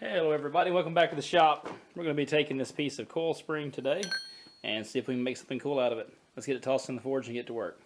Hello everybody, welcome back to the shop. We're going to be taking this piece of coil spring today and see if we can make something cool out of it. Let's get it tossed in the forge and get to work.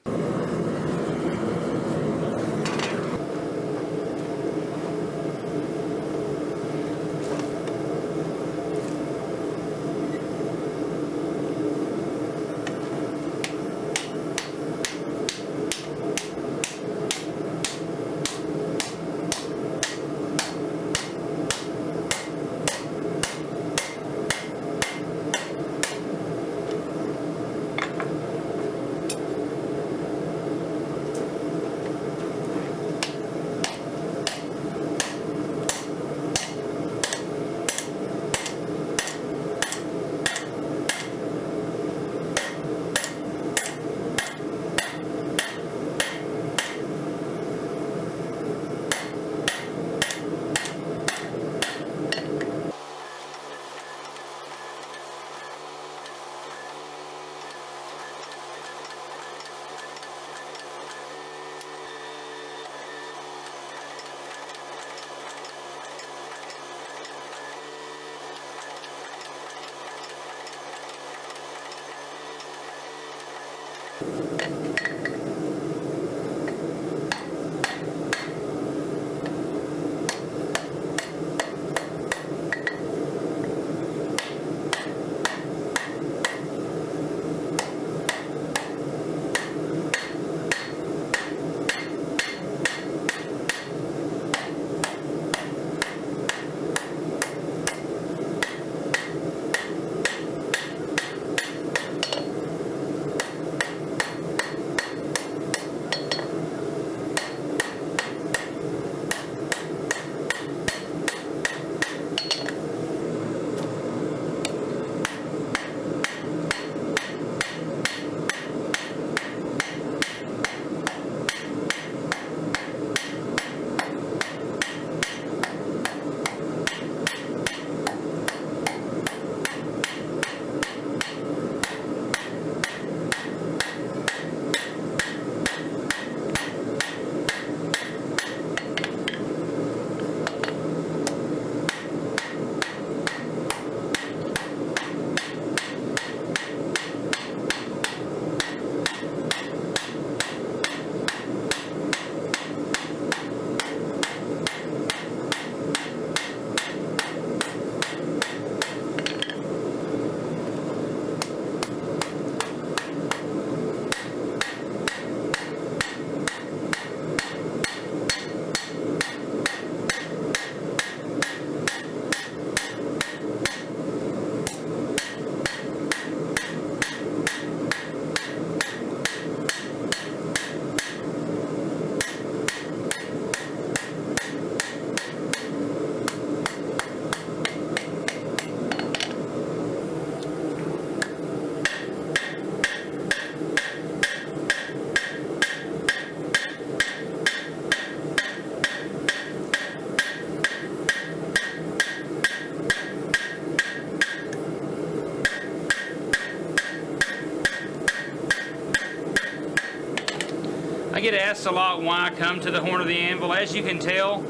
I get asked a lot why I come to the horn of the anvil. As you can tell,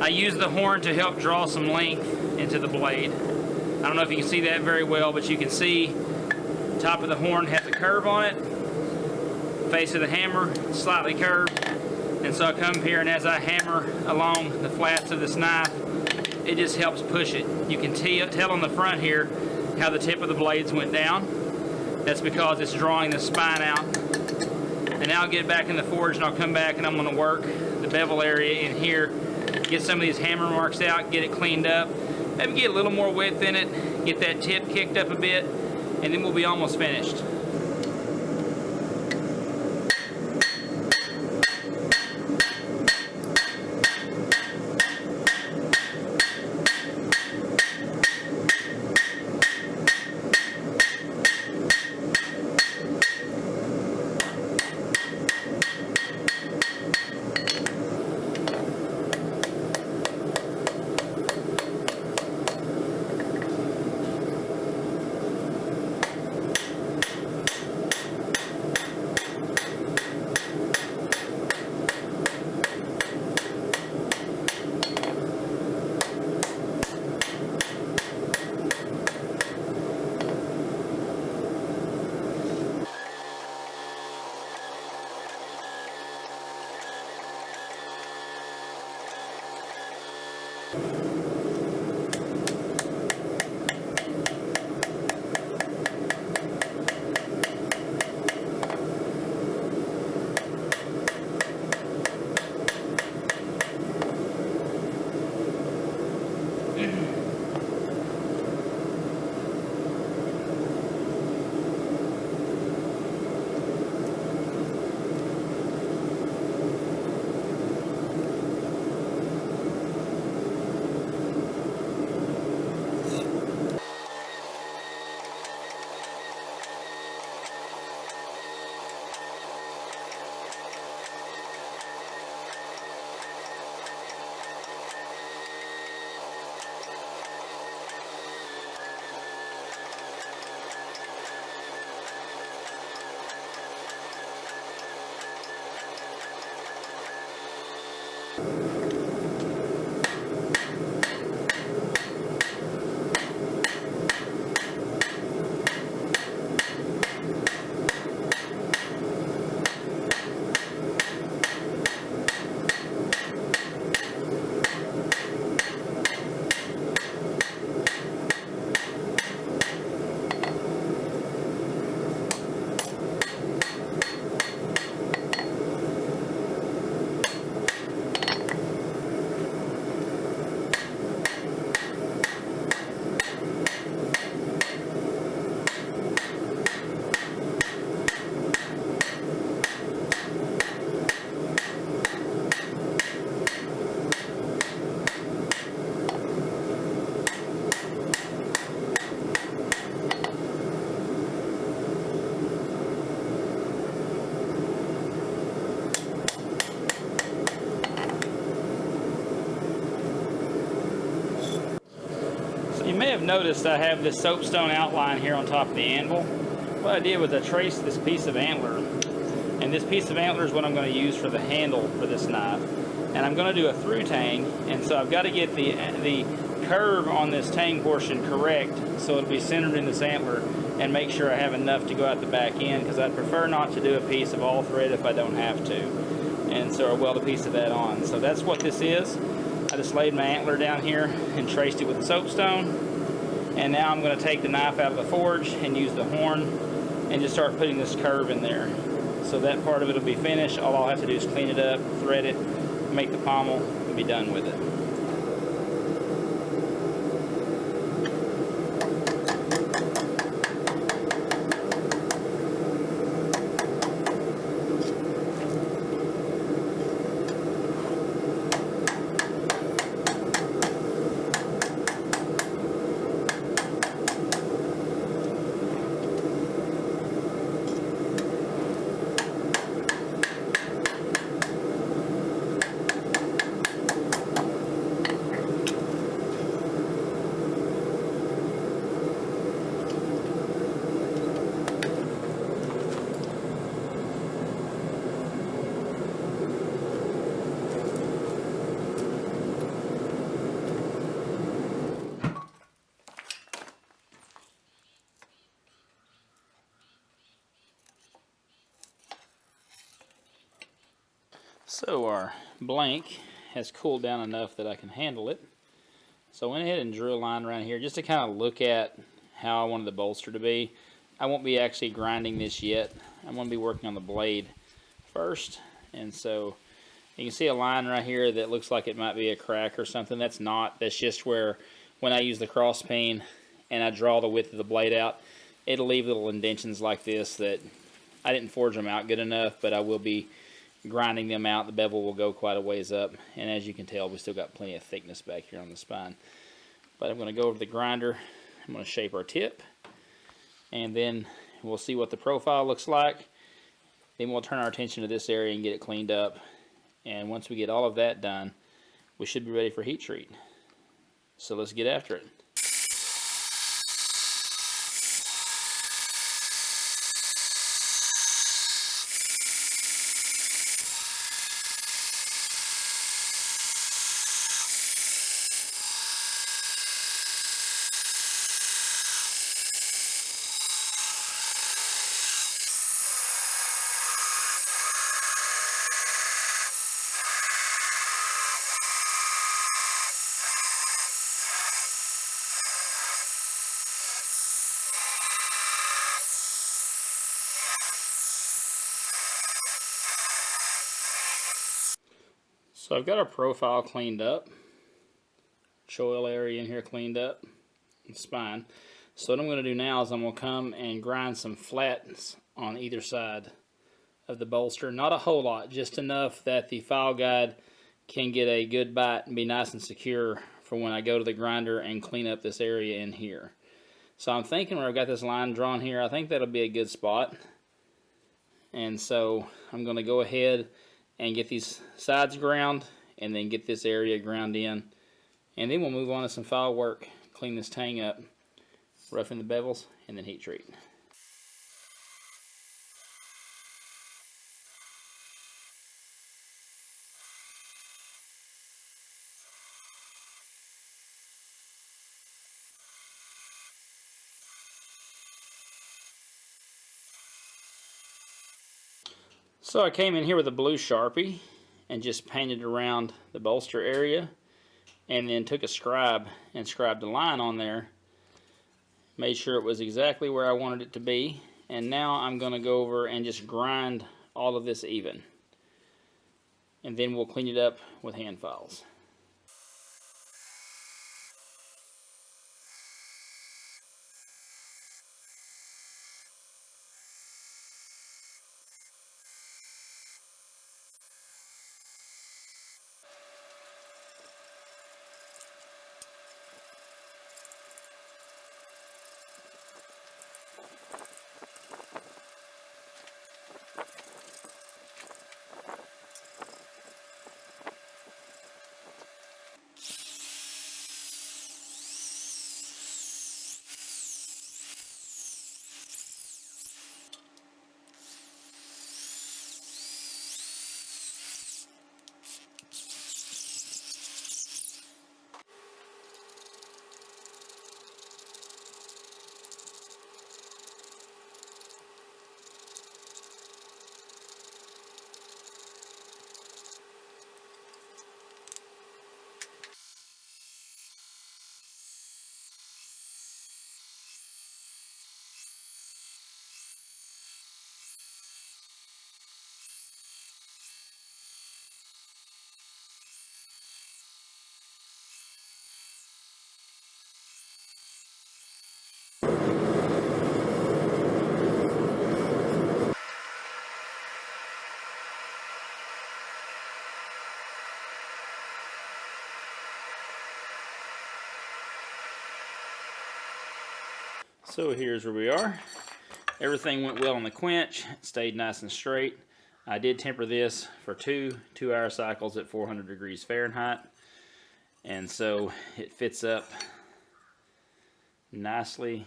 I use the horn to help draw some length into the blade. I don't know if you can see that very well, but you can see the top of the horn has a curve on it. Face of the hammer slightly curved. And so I come here, and as I hammer along the flats of this knife, it just helps push it. You can tell on the front here how the tip of the blades went down. That's because it's drawing the spine out. And now I'll get back in the forge and I'll come back and I'm going to work the bevel area in here, get some of these hammer marks out, get it cleaned up, maybe get a little more width in it, get that tip kicked up a bit, and then we'll be almost finished. You may have noticed I have this soapstone outline here on top of the anvil. What I did was I traced this piece of antler, and this piece of antler is what I'm going to use for the handle for this knife. And I'm going to do a through tang, and so I've got to get the curve on this tang portion correct so it'll be centered in this antler, and make sure I have enough to go out the back end, because I'd prefer not to do a piece of all thread if I don't have to. And so I weld a piece of that on. So that's what this is. I just laid my antler down here and traced it with the soapstone, and now I'm going to take the knife out of the forge and use the horn and just start putting this curve in there. So that part of it will be finished. All I'll have to do is clean it up, thread it, make the pommel, and be done with it. So our blank has cooled down enough that I can handle it. So I went ahead and drew a line around here just to kind of look at how I wanted the bolster to be. I won't be actually grinding this yet. I'm going to be working on the blade first. And so you can see a line right here that looks like it might be a crack or something. That's not. That's just where when I use the cross peen and I draw the width of the blade out, it'll leave little indentions like this that I didn't forge them out good enough, but I will be grinding them out. The bevel will go quite a ways up, and as you can tell, we still got plenty of thickness back here on the spine. But I'm going to go over the grinder. I'm going to shape our tip, and then we'll see what the profile looks like. Then we'll turn our attention to this area and get it cleaned up, and once we get all of that done, we should be ready for heat treat. So let's get after it. So I've got our profile cleaned up, choil area in here cleaned up. It's fine. So what I'm going to do now is I'm going to come and grind some flats on either side of the bolster. Not a whole lot, just enough that the file guide can get a good bite and be nice and secure for when I go to the grinder and clean up this area in here. So I'm thinking where I've got this line drawn here, I think that'll be a good spot. And so I'm going to go ahead and get these sides ground and then get this area ground in. And then we'll move on to some file work, clean this tang up, roughen the bevels, and then heat treat. So I came in here with a blue Sharpie and just painted around the bolster area, and then took a scribe and scribed a line on there, made sure it was exactly where I wanted it to be, and now I'm going to go over and just grind all of this even, and then we'll clean it up with hand files. So here's where we are. Everything went well on the quench, it stayed nice and straight. I did temper this for two 2-hour cycles at 400 degrees Fahrenheit, and so it fits up nicely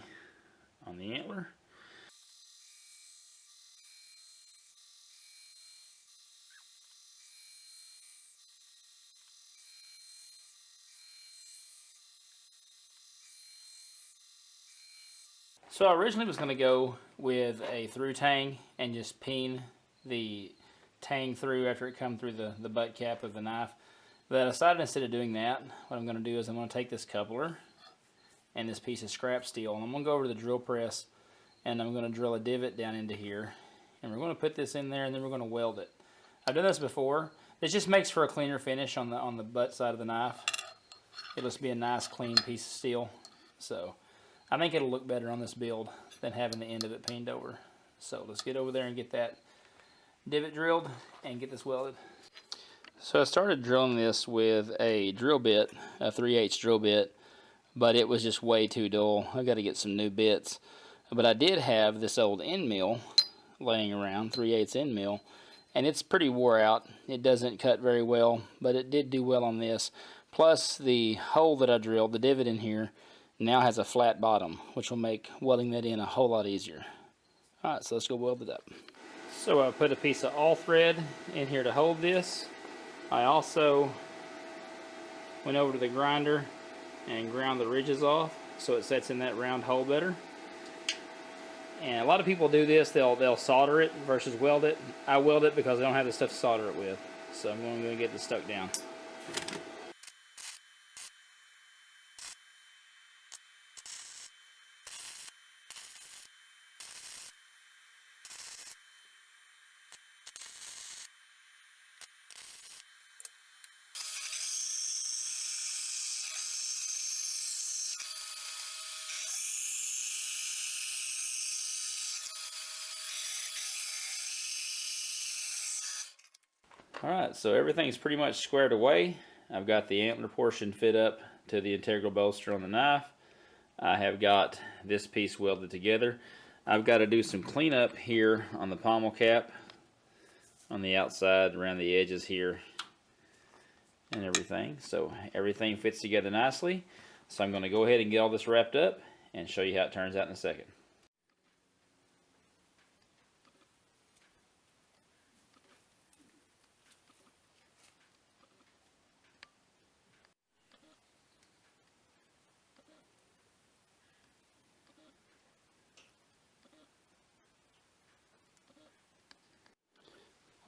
on the antler. So I originally was going to go with a through tang and just peen the tang through after it come through the butt cap of the knife. But I decided instead of doing that, what I'm going to do is I'm going to take this coupler and this piece of scrap steel, and I'm going to go over to the drill press, and I'm going to drill a divot down into here, and we're going to put this in there, and then we're going to weld it. I've done this before. It just makes for a cleaner finish on the butt side of the knife. It'll just be a nice clean piece of steel. So I think it'll look better on this build than having the end of it painted over. So let's get over there and get that divot drilled and get this welded. So I started drilling this with a drill bit, a 3/8 drill bit, but it was just way too dull. I got to get some new bits. But I did have this old end mill laying around, 3/8 end mill, and it's pretty wore out. It doesn't cut very well, but it did do well on this. Plus the hole that I drilled, the divot in here, now has a flat bottom, which will make welding that in a whole lot easier. Alright, so let's go weld it up. So I put a piece of all thread in here to hold this. I also went over to the grinder and ground the ridges off so it sets in that round hole better. And a lot of people do this, they'll solder it versus weld it. I weld it because I don't have the stuff to solder it with. So I'm going to get this stuck down. Alright, so everything's pretty much squared away. I've got the antler portion fit up to the integral bolster on the knife. I have got this piece welded together. I've got to do some cleanup here on the pommel cap, on the outside, around the edges here, and everything. So everything fits together nicely. So I'm going to go ahead and get all this wrapped up and show you how it turns out in a second.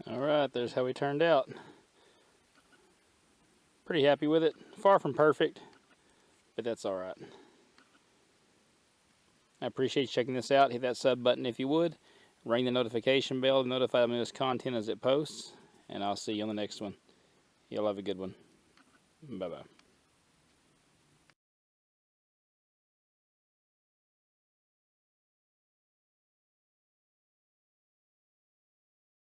Alright, there's how we turned out. Pretty happy with it. Far from perfect, but that's alright. I appreciate you checking this out. Hit that sub button if you would. Ring the notification bell to notify me of this content as it posts. And I'll see you on the next one. Y'all have a good one. Bye-bye.